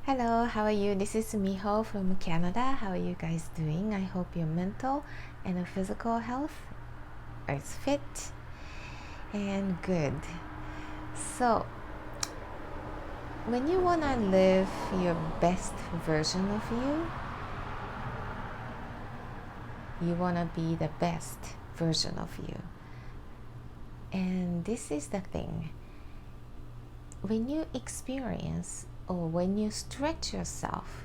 Hello, how are you? This is Miho from Canada. How are you guys doing? I hope your mental and physical health is fit and good. So, when you want to live your best version of you, you want to be the best version of you. And this is the thing. When you experience or when you stretch yourself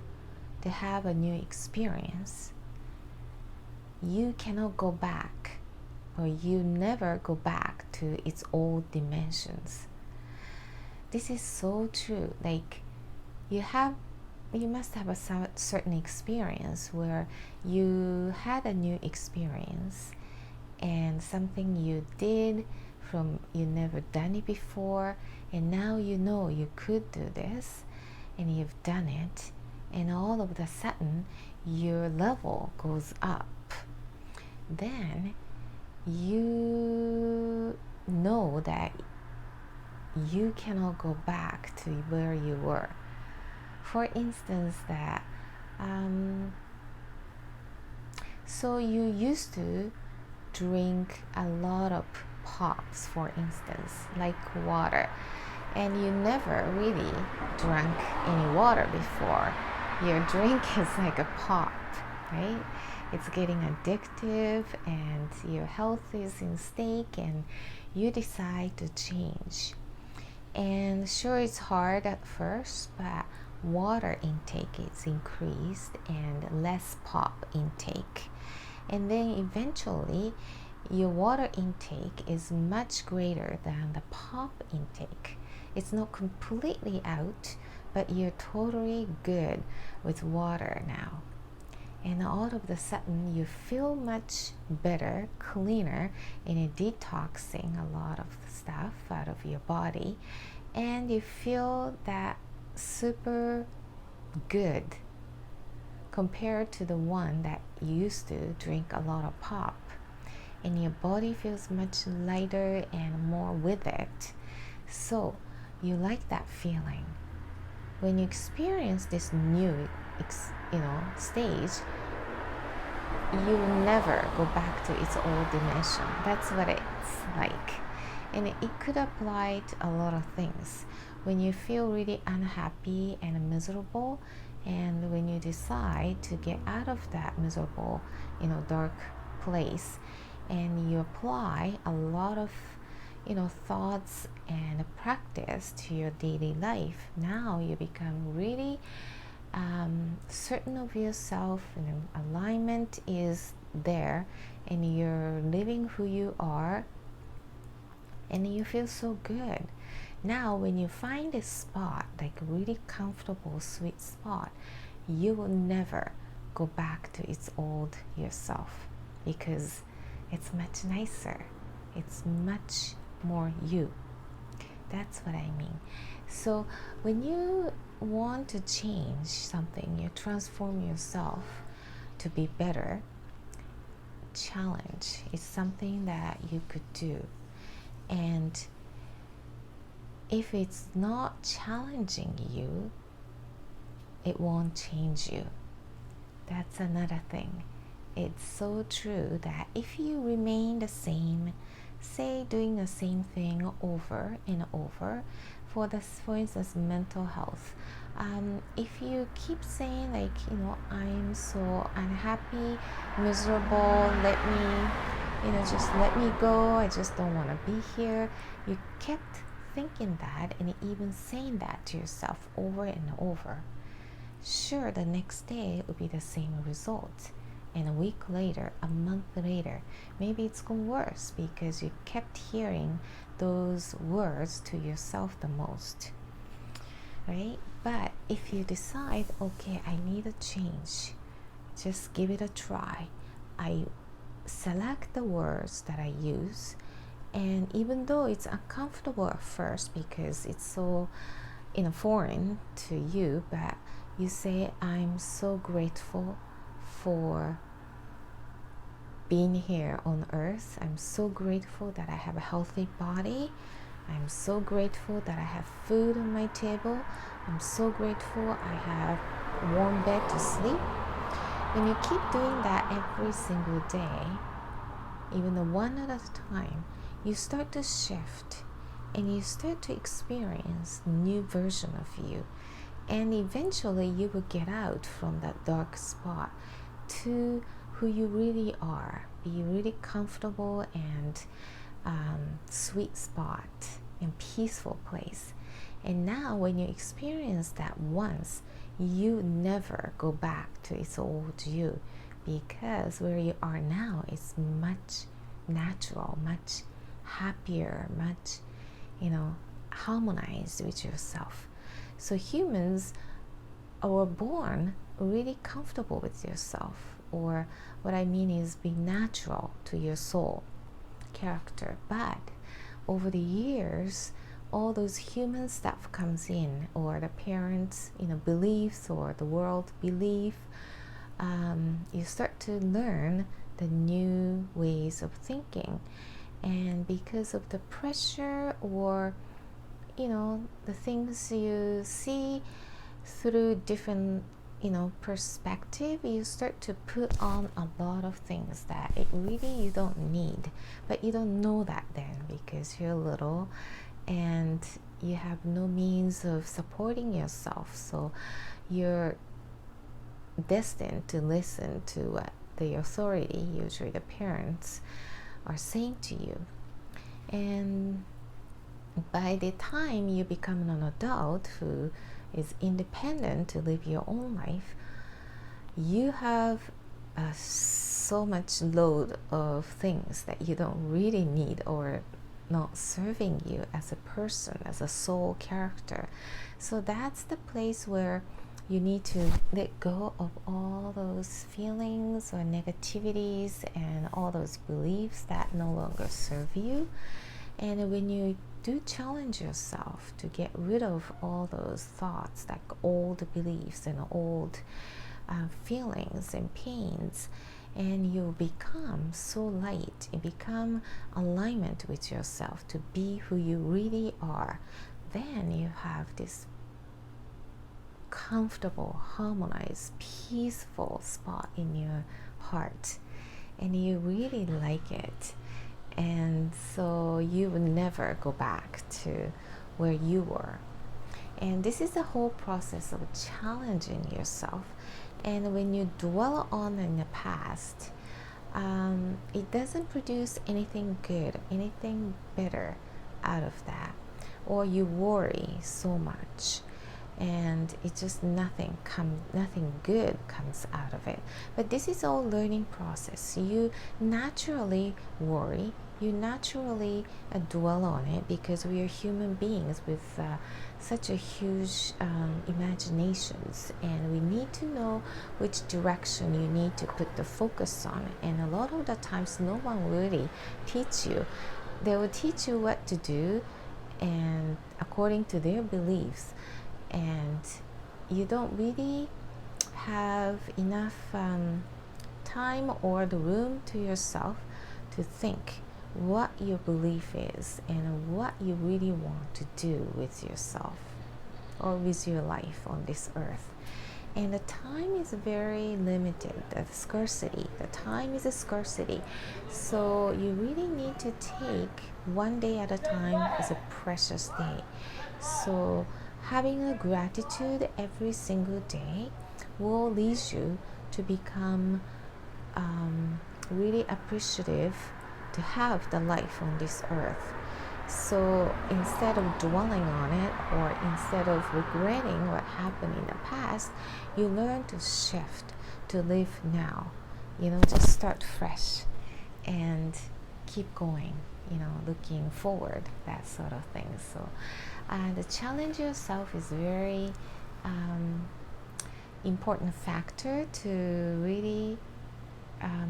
to have a new experience, you cannot go back, or you never go back to its old dimensions. This is so true. Like you must have a certain experience where you had a new experience and something you did from you never done it before, and now you know you could do this and you've done it, and all of a sudden your level goes up. Then you know that you cannot go back to where you were. For instance, that so you used to drink a lot of pops, for instance, like water, and you never really drank any water before. Your drink is like a pop, right? It's getting addictive and your health is in stake, and you decide to change. And sure, it's hard at first, but water intake is increased and less pop intake, and then eventually your water intake is much greater than the pop intake. It's not completely out, but you're totally good with water now. And all of a sudden you feel much better, cleaner, and you're detoxing a lot of stuff out of your body, and you feel that super good compared to the one that you used to drink a lot of pop. And your body feels much lighter and more with it. So you like that feeling. When you experience this new stage, you will never go back to its old dimension. That's what it's like. And it could apply to a lot of things. When you feel really unhappy and miserable, and when you decide to get out of that miserable, dark place, and you apply a lot of thoughts and practice to your daily life, now you become really certain of yourself, and alignment is there, and you're living who you are, and you feel so good. Now when you find a spot, like a really comfortable sweet spot, you will never go back to its old yourself, because it's much nicer, it's much more you. That's what I mean. So when you want to change something, you transform yourself to be better, challenge is something that you could do. And if it's not challenging you, it won't change you. That's another thing. It's so true that if you remain the same, say doing the same thing over and over, for instance, mental health, if you keep saying like, I'm so unhappy, miserable, just let me go, I just don't want to be here, you kept thinking that and even saying that to yourself over and over, sure, the next day will be the same result. And a week later, a month later, maybe it's gone worse because you kept hearing those words to yourself the most, right? But if you decide, okay, I need a change, just give it a try. I select the words that I use, and even though it's uncomfortable at first because it's so foreign to you, but you say, I'm so grateful for being here on earth. I'm so grateful that I have a healthy body. I'm so grateful that I have food on my table. I'm so grateful I have a warm bed to sleep. When you keep doing that every single day, even the one at a time, you start to shift and you start to experience new version of you. And eventually you will get out from that dark spot to who you really are. Be really comfortable and sweet spot and peaceful place. And now when you experience that once, you never go back to its old you, because where you are now is much natural, much happier, much, harmonized with yourself. So humans are born really comfortable with yourself, or what I mean is be natural to your soul character. But over the years, all those human stuff comes in, or the parents beliefs, or the world belief, you start to learn the new ways of thinking. And because of the pressure, or the things you see through different perspective, you start to put on a lot of things that it really you don't need, but you don't know that then because you're little and you have no means of supporting yourself. So you're destined to listen to what the authority, usually the parents, are saying to you. And by the time you become an adult who is independent to live your own life, you have so much load of things that you don't really need, or not serving you as a person, as a soul character. So that's the place where you need to let go of all those feelings or negativities and all those beliefs that no longer serve you. And when you do challenge yourself to get rid of all those thoughts, like old beliefs and old feelings and pains, and you become so light and become alignment with yourself to be who you really are, then you have this comfortable, harmonized, peaceful spot in your heart, and you really like it. And so you will never go back to where you were. And this is the whole process of challenging yourself. And when you dwell on in the past, it doesn't produce anything good, anything better out of that. Or you worry so much, and it's just nothing good comes out of it. But this is all learning process. You naturally worry, you naturally dwell on it, because we are human beings with such a huge imaginations, and we need to know which direction you need to put the focus on. And a lot of the times no one really teach you. They will teach you what to do and according to their beliefs, and you don't really have enough time or the room to yourself to think what your belief is and what you really want to do with yourself or with your life on this earth. And the time is very limited. The time is a scarcity. So you really need to take one day at a time as a precious day. So having a gratitude every single day will lead you to become really appreciative to have the life on this earth. So instead of dwelling on it, or instead of regretting what happened in the past, you learn to shift, to live now, just start fresh and keep going, looking forward, that sort of thing. So the challenge yourself is very important factor to really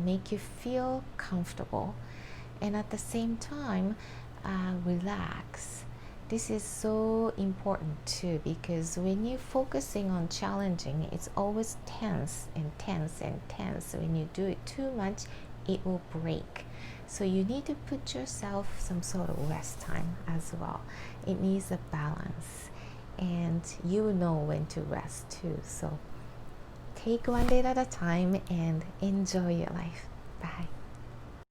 make you feel comfortable, and at the same time relax. This is so important too, because when you're focusing on challenging, it's always tense and tense and tense. When you do it too much, it will break. So you need to put yourself some sort of rest time as well. It needs a balance, and you know when to rest too. So take one day at a time and enjoy your life. Bye.